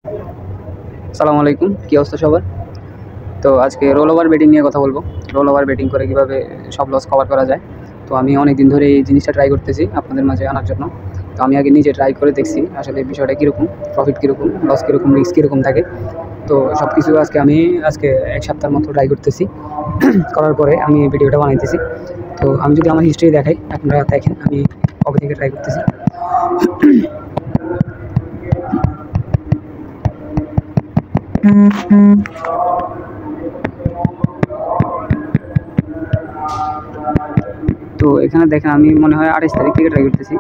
আসসালামু আলাইকুম, কী অবস্থা সবার? তো আজকে রোল ওভার বেটিং নিয়ে কথা বলবো। রোল ওভার বেটিং করে কীভাবে সব লস কভার করা যায়। তো আমি অনেক দিন ধরে এই জিনিসটা ট্রাই করতেছি আপনাদের মাঝে আনার জন্য। তো আমি আগে নিজে ট্রাই করে দেখছি আসলে বিষয়টা কীরকম, প্রফিট কীরকম, লস কীরকম, রিস্ক কীরকম থাকে। তো সব কিছু আমি আজকে 1 সপ্তাহের মতো ট্রাই করতেছি। করার পরে আমি এই ভিডিওটা বানাইতেছি। তো আমি যদি আমার হিস্ট্রি দেখাই, আপনারা দেখেন আমি কবে থেকে ট্রাই করতেছি। তো এখানে দেখেন আমি মনে হয় 28 তারিখ থেকে ট্রাই করতেছি।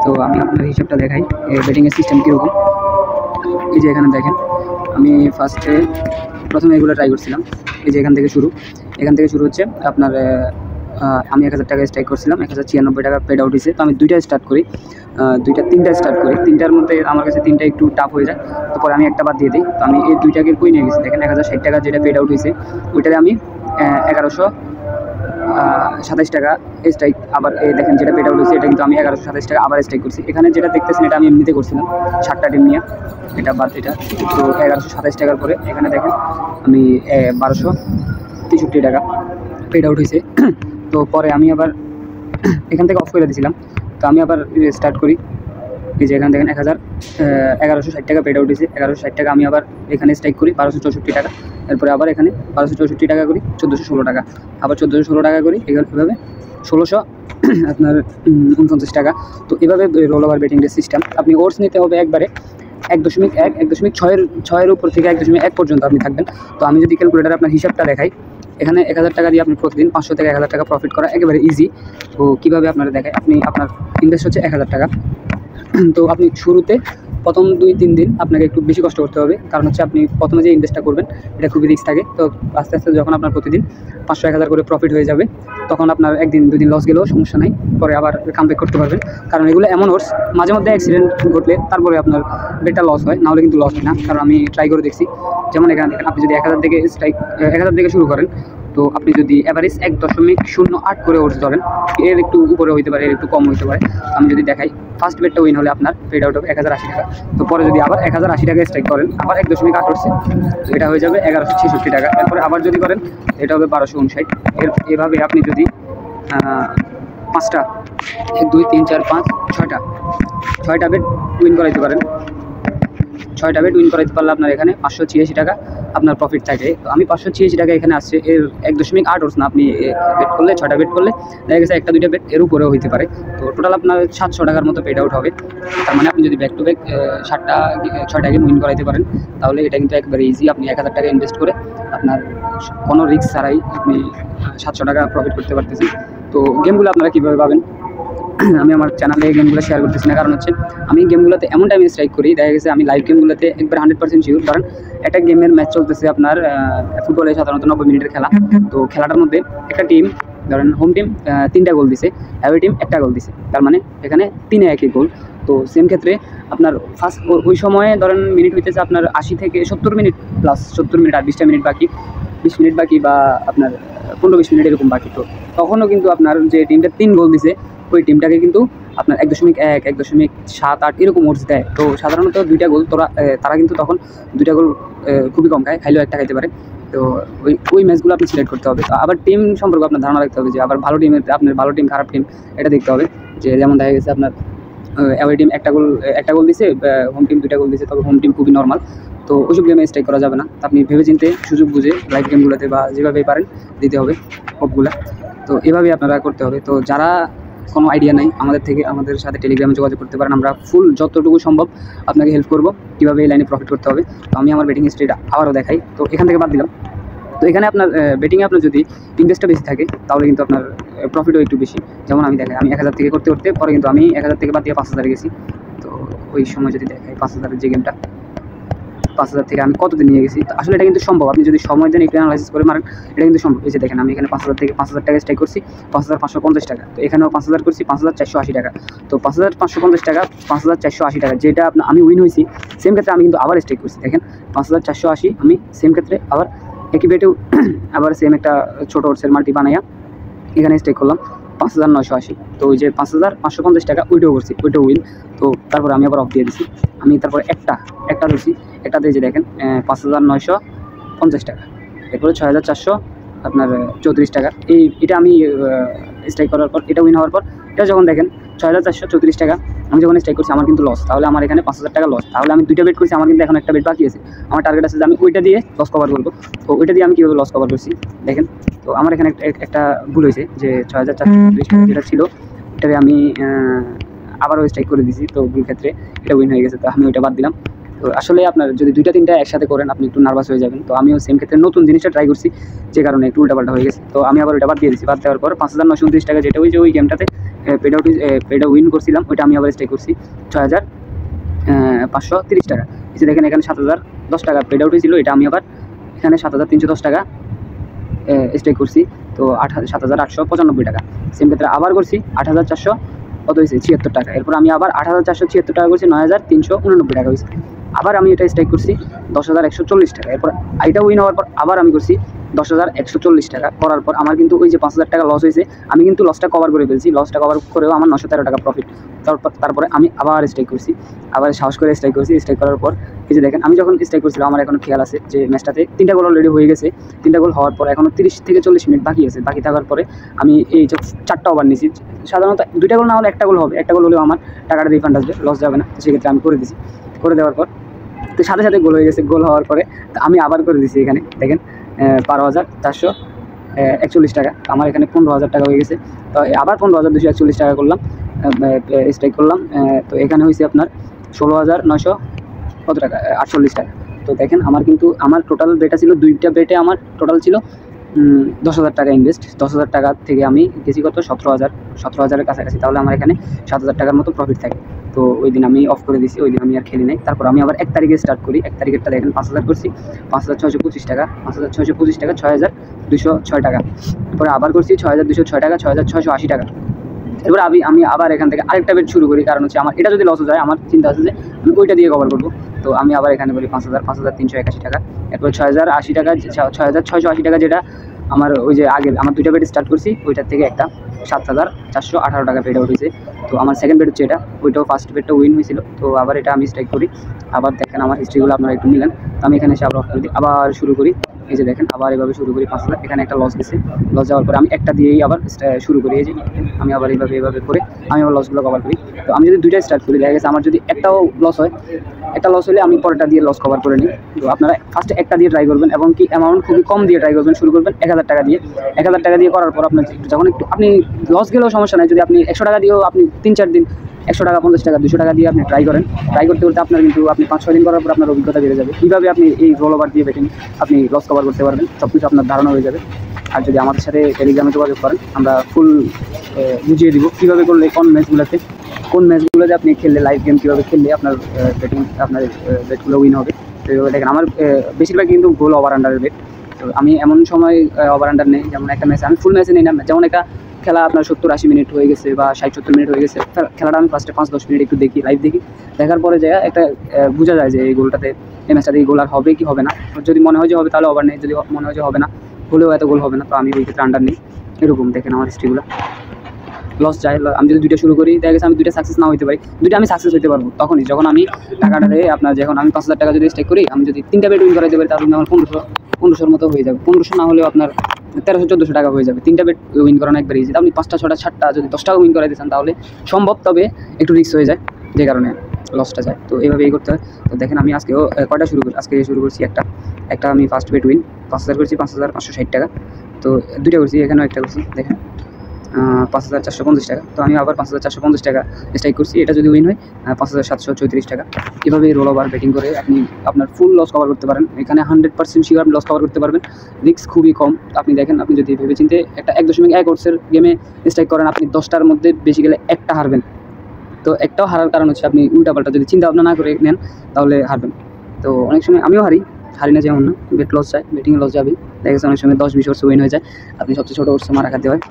তো আমি আপনার হিসাবটা দেখাই বেটিংয়ের সিস্টেম কীরকম। এই যে এখানে দেখেন আমি প্রথমে এগুলো ট্রাই করছিলাম। এই যে এখান থেকে শুরু হচ্ছে আপনার আমি 1000 টাকা স্ট্রাইক করছিলাম, 1096 টাকা পেড আউট হয়েছে। তো আমি তিনটা স্টার্ট করি, তিনটার মধ্যে আমার কাছে তিনটা একটু টাফ হয়ে যায়। তো পরে আমি একটা বাদ দিয়ে দিই। তো আমি এই দুইটাকে কই নিয়ে গেছি। দেখেন 1060 টাকা যেটা পেড আউট হয়েছে ওইটারে আমি 1127 টাকা স্ট্রাইক, আবার এই দেখেন যেটা পেড আউট হয়েছে এটা কিন্তু আমি 1127 টাকা আবার স্ট্রাইক করছি। এখানে যেটা দেখতেছেন এটা আমি এমনিতে করছিলাম 7টা টিম নিয়ে, এটা বাদ এটা। তো 1127 টাকার পরে এখানে দেখেন আমি 1263 টাকা পেড আউট হয়েছে। তো পরে আমি আবার এখান থেকে অফ করে দিয়েছিলাম। তো আমি আবার স্টার্ট করি। এই যে এখানে দেখেন 1160 টাকা পেড আউট হয়েছে। 1160 টাকা আমি আবার এখানে স্ট্রাইক করি 1264 টাকা। এরপরে আবার এখানে 1264 টাকা করি 1416 টাকা, আবার 1416 টাকা করি এভাবে 1600 আপনার 49 টাকা। তো এভাবে রোল ওভার বেটিংয়ের সিস্টেম। আপনি ওর্স নিতে হবে একবারে 1.1 1.6-এর উপর থেকে 1.1 পর্যন্ত আপনি থাকবেন। তো আমি যদি ক্যালকুলেটার আপনার হিসাবটা দেখাই, এখানে 1000 টাকা দিয়ে আপনি প্রতিদিন 500 থেকে 1000 টাকা প্রফিট করা একেবারে ইজি। তো কীভাবে আপনারা দেখায়, আপনার ইনভেস্ট হচ্ছে 1000 টাকা। তো আপনি শুরুতে প্রথম 2-3 দিন আপনাকে একটু বেশি কষ্ট করতে হবে, কারণ হচ্ছে আপনি প্রথমে যে ইনভেস্টটা করবেন এটা খুবই রিস্ক থাকে। তো আস্তে আস্তে যখন আপনার প্রতিদিন 500-1000 করে প্রফিট হয়ে যাবে, তখন আপনার 1-2 দিন লস গেলেও সমস্যা নাই, পরে আবার কামব্যাক করতে পারবেন। কারণ এগুলো এমন ওর্স, মাঝে মধ্যে অ্যাক্সিডেন্ট ঘটলে তারপরে আপনার বেটটা লস হয়, নাহলে কিন্তু লস হয় না। কারণ আমি ট্রাই করে দেখছি। যেমন এখানে দেখেন আপনি যদি 1000 থেকে শুরু করেন, তো আপনি যদি অ্যাভারেজ 1.08 করে ওর্স ধরেন, এর একটু উপরে হইতে পারে, এর একটু কম হইতে পারে। আমি যদি দেখাই, ফার্স্ট বেটটা উইন হলে আপনার পেড আউট হবে 1080 টাকা। তো পরে যদি আবার 1080 টাকা স্ট্রাইক করেন, আবার 1.8 ওর্সে, তো এটা হয়ে যাবে 1166 টাকা। এরপরে আবার যদি করেন এটা হবে 1259। এভাবে আপনি যদি 5টা 1 2 3 4 5 6টা বেট উইন করাইতে পারেন, 6টা বেট উইন করাইতে পারলে আপনার এখানে 586 টাকা আপনার প্রফিট থাকে। তো আমি 586 টাকা এখানে আসছে, এর 1.8 ওর্স না, আপনি বেট করলে 6টা বেট করলে দেখা গেছে 1-2টা বেট এর উপরেও হইতে পারে। তো টোটাল আপনার 700 টাকার মতো পেড আউট হবে। তার মানে আপনি যদি ব্যাক টু ব্যাক 6টা গেম উইন করাইতে পারেন, তাহলে এটা কিন্তু একবারে ইজি। আপনি 1000 টাকা ইনভেস্ট করে আপনার কোনো রিস্ক ছাড়াই আপনি 700 টাকা প্রফিট করতে পারতেছেন। তো গেমগুলো আপনারা কীভাবে পাবেন, আমি আমার চ্যানেলে গেমগুলো শেয়ার করতেছি না, কারণ হচ্ছে আমি গেমগুলোতে এমন টাইমে স্ট্রাইক করি, দেখা গেছে আমি লাইভ গেমগুলোতে একবার 100% শিওর। কারণ একটা গেমের ম্যাচ চলতেছে আপনার ফুটবলে সাধারণত 90 মিনিটের খেলা। তো খেলাটার মধ্যে একটা টিম ধরেন হোম টিম 3টা গোল দিছে, অ্যাওয়ে টিম 1টা গোল দিছে, তার মানে এখানে 3-1 গোল। তো সেম ক্ষেত্রে আপনার ফার্স্ট ওই সময়ে ধরেন মিনিট হইতেছে আপনার 80 থেকে 70 মিনিট প্লাস 70 মিনিট, আর 20টা মিনিট বাকি, 20 মিনিট বাকি, বা আপনার 15-20 মিনিট এরকম বাকি। তো তখনও কিন্তু আপনার যে টিমটা 3 গোল দিছে ওই টিমটাকে কিন্তু আপনার 1.1 1.78 এরকম ওর্স দেয়। তো সাধারণত 2টা গোল তারা কিন্তু তখন 2টা গোল খুবই কম খায়, খাইলেও একটা খাইতে পারে। তো ওই ম্যাচগুলো আপনি সিলেক্ট করতে হবে। তো আবার টিম সম্পর্কে আপনার ধারণা রাখতে হবে, যে আবার ভালো টিমের আপনার ভালো টিম খারাপ টিম এটা দেখতে হবে। যে যেমন দেখা গেছে আপনার অ্যাওয়ে টিম একটা গোল দিছে, হোম টিম 2টা গোল দিছে, তবে হোম টিম খুবই নর্মাল। তো ওইসব গেমে স্ট্রাইক করা যাবে না। আপনি ভেবে চিন্তে সুযোগ বুঝে লাইভ গেমগুলোতে বা যেভাবে পারেন দিতে হবে হোপগুলা। তো এভাবেই আপনারা করতে হবে। তো যারা কোনো আইডিয়া নাই আমাদের সাথে টেলিগ্রামে যোগাযোগ করতে পারেন, আমরা ফুল যতটুকু সম্ভব আপনাকে হেল্প করব কীভাবে এই লাইনে প্রফিট করতে হবে। তো আমি আমার বেটিং হিস্ট্রিটা আবারও দেখাই। তো এখান থেকে বাদ দিলাম। তো এখানে আপনার বেটিংয়ে আপনার যদি ইনভেস্টটা বেশি থাকে, তাহলে কিন্তু আপনার প্রফিটও একটু বেশি। যেমন আমি দেখাই, আমি 1000 থেকে করতে পরে কিন্তু আমি 1000 থেকে বাদ দিয়ে 5000 গেছি। তো ওই সময় যদি দেখাই 5000-এর যে গেমটা, 5000 থেকে আমি কতদিন নিয়ে গেছি। তো আসলে এটা কিন্তু সম্ভব, আপনি যদি সময় দেন একটু অ্যানালাইসিস করে মারেন, এটা কিন্তু সম্ভব। এই যে দেখেন আমি এখানে 5000 থেকে 5000 টাকা স্ট্রাইক করছি, 5550 টাকা। তো এখানেও 5000 করছি 5480 টাকা। তো 5550 টাকা 5480 টাকা যেটা আমি উইন হয়েছি, সেম ক্ষেত্রে আমি কিন্তু আবার স্ট্রাইক করছি। দেখেন 5480 আমি সেম ক্ষেত্রে আবার একই বেটেও আবার সেম একটা ছোটো ওর্সের মাল্টি বানাইয়া এখানে স্ট্রাইক করলাম 5980। তো ওই যে 5550 টাকা ওইটাও করছি, ওইটাও উইন। তো তারপরে আমি আবার অফ দিয়ে দিছি। আমি তারপরে একটা ধরছি, একটাতে যে দেখেন 5950 টাকা, এরপরে 6400 আপনার 34 টাকা। এটা আমি স্ট্রাইক করার পর, এটা উইন হওয়ার পর, এটা যখন দেখেন 6434 টাকা আমি যখন স্ট্রাইক করছি আমার কিন্তু লস, তাহলে আমার এখানে 5000 টাকা লস। তাহলে আমি দুইটা বেট করছি, আমার কিন্তু এখন একটা বেট বাকি আছে। আমার টার্গেট আছে যে আমি ওইটা দিয়ে লস কভার করবো। তো ওইটা দিয়ে আমি কীভাবে লস কভার করছি দেখেন। তো আমার এখানে একটা ভুল হয়েছে যে 6434 টাকা যেটা ছিল এটাকে আমি আবারও স্ট্রাইক করে দিয়েছি। তো ভুল ক্ষেত্রে এটা উইন হয়ে গেছে, তো আমি ওইটা বাদ দিলাম। তো আসলে আপনার যদি দুইটা তিনটা একসাথে করেন আপনি একটু নার্ভাস হয়ে যাবেন। তো আমিও সেম ক্ষেত্রে নতুন জিনিসটা ট্রাই করছি, যে কারণে একটু উল্টাপাল্টা হয়ে গেছে। তো আমি আবার ওইটা বাদ দিয়ে দিয়েছি। বাদ দেওয়ার পর 5929 টাকা যেটা ওই গেমটাতে পেড উইন করছিলাম, ওইটা আমি আবার স্ট্রাইক করছি 6530 টাকা। এসে দেখেন এখানে 7010 টাকা পেড আউট হয়েছিল, এটা আমি আবার এখানে 7310 টাকা স্ট্রাইক করছি। তো 7895 টাকা। সেম ক্ষেত্রে আবার করছি 8400 কত হয়েছে 76 টাকা। এরপর আমি আবার 8476 টাকা করছি, 9389 টাকা হয়েছে। আবার আমি এটা স্ট্রাইক করছি 10140 টাকা। এরপর এটা উইন হওয়ার পর আবার আমি করছি 10140 টাকা। করার পর আমার কিন্তু ওই যে 5000 টাকা লস হয়েছে, আমি কিন্তু লসটা কভার করে ফেলছি। লসটা কভার করেও আমার 913 টাকা প্রফিট। তারপরে আমি আবার স্ট্রাইক করছি, আবার সাহস করে স্ট্রাইক করছি। স্ট্রাইক করার পর এই যে দেখেন আমি যখন স্ট্রাইক করছিলাম আমার এখনো খেয়াল আছে যে ম্যাচটাতে 3টা গোল অলরেডি হয়ে গেছে। 3টা গোল হওয়ার পর এখনো 30 থেকে 40 মিনিট বাকি আছে। বাকি থাকার পরে আমি এই যে 4টা ওভার নিয়েছি। সাধারণত 2টা গোল না হলে 1টা গোল হবে, 1টা গোল হলেও আমার টাকাটা রিফান্ড আসবে, লস যাবে না। তো সেক্ষেত্রে আমি করে দিয়েছি। করে দেওয়ার পর তো সাথে সাথে গোল হয়ে গেছে। গোল হওয়ার পরে আমি আবার করে দিয়েছি, এখানে দেখেন 12441 টাকা। আমার এখানে 15000 টাকা হয়ে গেছে। তো আবার 15241 টাকা করলাম, স্ট্রাইক করলাম। তো এখানে হয়েছে আপনার 16900 কত টাকা 48 টাকা। তো দেখেন আমার কিন্তু আমার টোটাল বেটা ছিল, 2টা বেটে আমার টোটাল ছিল 10,000 টাকা ইনভেস্ট। 10,000 টাকা থেকে আমি গেছি কত 17,000-17,000-এর কাছাকাছি। তাহলে আমার এখানে 7,000 টাকার মতো প্রফিট থাকে। তো ওই দিন আমি অফ করে দিয়েছি, ওই দিন আমি আর খেলি নাই। তারপর আমি আবার 1 তারিখে স্টার্ট করি। 1 তারিখেরটা দেখেন 5000 করছি, 5625 টাকা, 5625 টাকা 6206 টাকা। তারপরে আবার করছি 6206 টাকা, 6680 টাকা। এবার আমি আবার এখান থেকে আরেকটা বেট শুরু করি, কারণ হচ্ছে আমার এটা যদি লস হয়ে যায় আমার চিন্তা আছে যে আমি ওইটা দিয়ে কভার করবো। তো আমি আবার এখানে বলি 5381 টাকা। এরপর 6080 টাকা, 6680 টাকা, যেটা আমার ওই যে আগে আমার 2টা বেট স্টার্ট করছি ওইটার থেকে একটা 7418 টাকা পেড আউট হয়েছে। তো আমার সেকেন্ড বেট হচ্ছে এটা, ওইটাও ফার্স্ট বেটটা উইন হয়েছিল। তো আবার এটা আমি স্ট্রাইক করি। আবার দেখেন আমার হিস্ট্রিগুলো আপনারা একটু মিলেন। তো আমি এখানে এসে আবার অফ করে দিই, আবার শুরু করি। এই যে দেখেন আবার এভাবে শুরু করি 5000। এখানে একটা লস গেছে, লস যাওয়ার পরে আমি একটা দিয়েই আবার শুরু করি। এই যে আমি আবার এভাবে করে আমি আবার লসগুলো কভার করি। তো আমি যদি 2টা স্টার্ট করি, দেখা গেছে আমার যদি একটাও লস হয়, একটা লস হলে আমি পরেরটা দিয়ে লস কভার করে নিই। তো আপনারা ফার্স্টে একটা দিয়ে ট্রাই করবেন, এবং কি অ্যামাউন্ট খুবই কম দিয়ে ট্রাই করবেন। শুরু করবেন 1000 টাকা দিয়ে। 1000 টাকা দিয়ে করার পর আপনার যখন একটু আপনি লস গেলেও সমস্যা নাই, যদি আপনি 100 টাকা দিয়েও আপনি 3-4 দিন 100 টাকা, 50 টাকা, 200 টাকা দিয়ে আপনি ট্রাই করেন। ট্রাই করতে করতে আপনার কিন্তু আপনি 5-6 দিন করার পর আপনার অভিজ্ঞতা বেড়ে যাবে। কীভাবে আপনি এই রোল ওভার দিয়ে বেটিং আপনি লস কভার করতে পারবেন, সব কিছু আপনার ধারণা হয়ে যাবে। আর যদি আমাদের সাথে টেলিগ্রামে যোগাযোগ করেন, আমরা ফুল বুঝিয়ে দিব কীভাবে করলে কোন ম্যাচগুলোতে আপনি খেললে, লাইভ গেম কীভাবে খেললে আপনার বেটিং আপনার বেটগুলো উইন হবে। তো এইভাবে দেখেন আমার বেশিরভাগ কিন্তু গোল ওভার আন্ডারের বেট। তো আমি এমন সময় ওভার আন্ডার নেই, যেমন একটা ম্যাচ আমি ফুল ম্যাচে নিই না। যেমন একটা খেলা আপনার 70-80 মিনিট হয়ে গেছে বা 60-70 মিনিট হয়ে গেছে, খেলাটা আমি ফার্স্টে 5-10 মিনিট একটু দেখি, লাইভ দেখি। দেখার পরে যে একটা বোঝা যায় যে এই গোলটাতে, এই ম্যাচটাতে এই গোল আর হবে কি হবে না। যদি মনে হয় যে হবে তাহলে ওভার নেই, যদি মনে হয় যে হবে না, হলেও এত গোল হবে না, তো আমি ওই ক্ষেত্রে আন্ডার নেই। এরকম দেখেন আমার হিস্ট্রিগুলো। লস যায়, আমি যদি 2টা শুরু করি, দেখা গেছে আমি 2টা সাকসেস না হতে পারি, 2টা আমি সাকসেস হতে পারবো তখনই যখন আমি টাকাটা দিয়ে আপনার, যখন আমি 5000 টাকা যদি স্টেক করি, আমি যদি 3টা বেট উইন করাইতে পারি, তাহলে আমার 1500-1500-র মতো হয়ে যাবে। 1500 না হলেও আপনার 1300-1400 টাকা হয়ে যাবে। 3টা বেট উইন করানো একবার ইজি। আপনি 5টা 6টা 7টা যদি 10টাও উইন করাইতে চান তাহলে সম্ভব, তবে একটু রিস্ক হয়ে যায়, যে কারণে লসটা যায়। তো এইভাবেই করতে হয়। তো দেখেন আমি আজকেও কয়টা শুরু করি, আজকে শুরু করছি একটা আমি ফার্স্ট বেট উইন 5000 করছি, 5560 টাকা। তো 2টা করছি, এখানেও একটা করছি, দেখেন 5450 টাকা। তো আমি আবার 5450 টাকা স্ট্রাইক করছি। এটা যদি উইন হয় 5734 টাকা। এভাবেই রোল ওভার বেটিং করে আপনি আপনার ফুল লস কভার করতে পারেন। এখানে 100% শিওর আপনি লস কভার করতে পারবেন, রিস্ক খুবই কম। আপনি দেখেন, আপনি যদি ভেবেচিন্তে একটা 1.1 ওভারের গেমে স্ট্রাইক করেন, আপনি 10টার মধ্যে বেশি গেলে একটা হারবেন। তো একটাও হারার কারণ হচ্ছে আপনি উল্টাপাল্টা যদি চিন্তা ভাবনা না করে নেন তাহলে হারবেন। তো অনেক সময় আমিও হারি না যেমন না, বেট লস যায়, বেটিংয়ে লস যাবেই। দেখা গেছে অনেক সময় 10-20 ওভার উইন হয়ে যায়, আপনি সবচেয়ে ছোটো ওভার মারা খাতে হয়।